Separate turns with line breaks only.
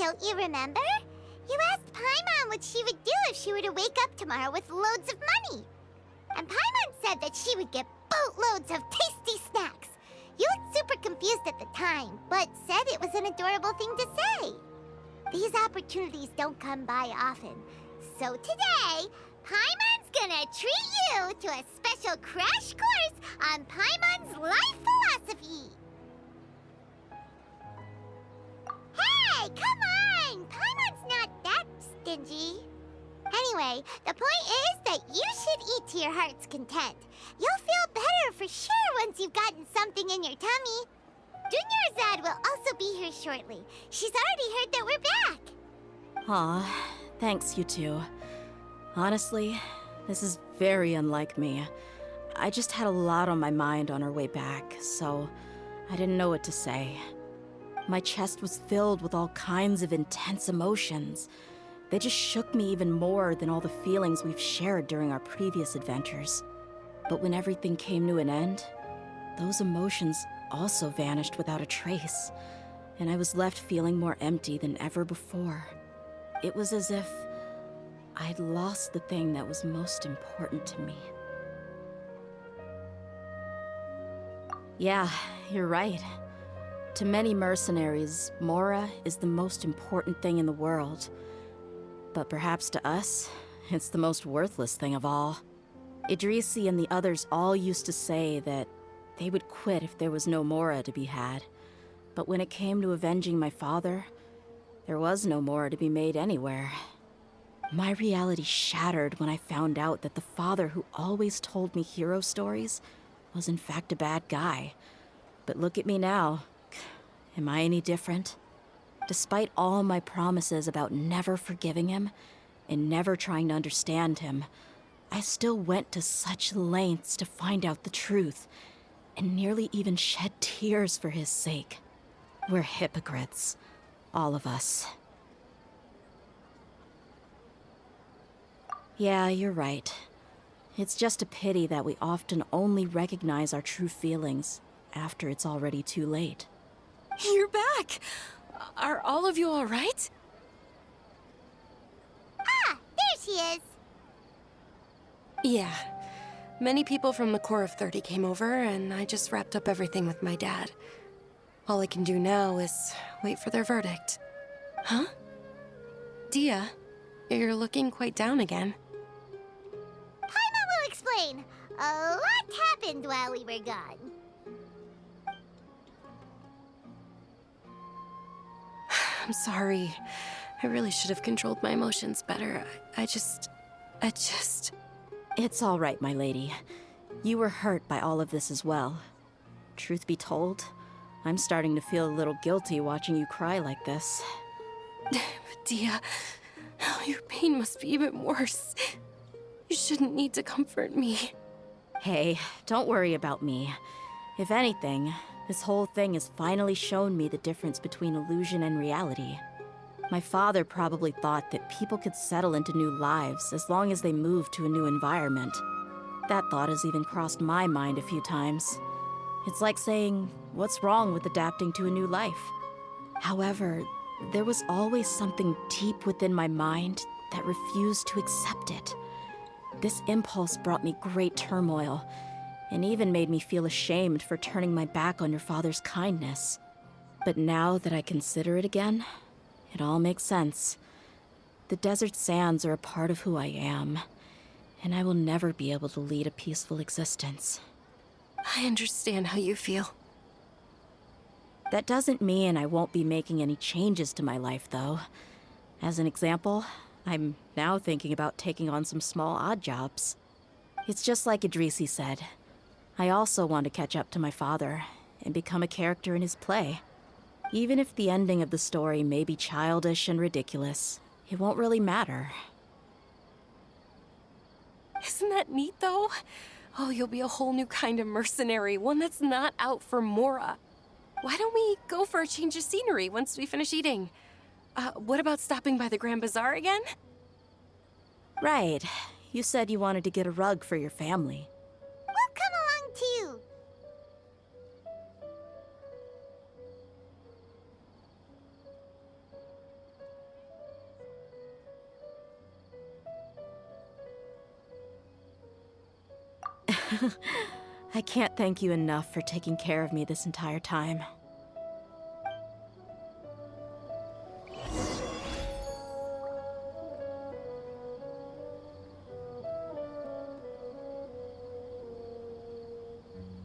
Don't you remember? You asked Paimon what she would do if she were to wake up tomorrow with loads of money. And Paimon said that she would get boatloads of tasty snacks. You looked super confused at the time, but said it was an adorable thing to say. These opportunities don't come by often. So today, Paimon's gonna treat you to a special crash course on Paimon's life philosophy. Hey, come on! Paimon's not that stingy. Anyway, the point is that you should eat to your heart's content. You'll feel better for sure once you've gotten something in your tummy. Dunyarzad will also be here shortly. She's already heard that we're back.
Aw, thanks you two. Honestly, this is very unlike me. I just had a lot on my mind on our way back, so I didn't know what to say. My chest was filled with all kinds of intense emotions. They just shook me even more than all the feelings we've shared during our previous adventures. But when everything came to an end, those emotions also vanished without a trace, and I was left feeling more empty than ever before. It was as if I'd lost the thing that was most important to me. Yeah, you're right. To many mercenaries, MORA is the most important thing in the world. But perhaps to us, it's the most worthless thing of all. Idrisi and the others all used to say that they would quit if there was no MORA to be had. But when it came to avenging my father, there was no MORA to be made anywhere. My reality shattered when I found out that the father who always told me hero stories was in fact a bad guy. But look at me now. Am I any different? Despite all my promises about never forgiving him and never trying to understand him, I still went to such lengths to find out the truth, and nearly even shed tears for his sake. We're hypocrites, all of us. Yeah, you're right. It's just a pity that we often only recognize our true feelings after it's already too late.
You're back! Are all of you all right?
Ah, there she is.
Yeah. Many people from the Corps of 30 came over, and I just wrapped up everything with my dad. All I can do now is wait for their verdict. Huh? Dia, you're looking quite down again.
Paimon will explain. A lot happened while we were gone.
I'm sorry. I really should have controlled my emotions better. I just...
It's all right, my lady. You were hurt by all of this as well. Truth be told, I'm starting to feel a little guilty watching you cry like this.
Dia, your pain must be even worse. You shouldn't need to comfort me.
Hey, don't worry about me. If anything, this whole thing has finally shown me the difference between illusion and reality. My father probably thought that people could settle into new lives as long as they moved to a new environment. That thought has even crossed my mind a few times. It's like saying, what's wrong with adapting to a new life? However, there was always something deep within my mind that refused to accept it. This impulse brought me great turmoil, and even made me feel ashamed for turning my back on your father's kindness. But now that I consider it again, it all makes sense. The desert sands are a part of who I am, and I will never be able to lead a peaceful existence.
I understand how you feel.
That doesn't mean I won't be making any changes to my life, though. As an example, I'm now thinking about taking on some small odd jobs. It's just like Idrisi said. I also want to catch up to my father and become a character in his play. Even if the ending of the story may be childish and ridiculous, it won't really matter.
Isn't that neat, though? Oh, you'll be a whole new kind of mercenary, one that's not out for MORA. Why don't we go for a change of scenery once we finish eating? What about stopping by the Grand Bazaar again?
Right. You said you wanted to get a rug for your family.
We'll come along too.
I can't thank you enough for taking care of me this entire time.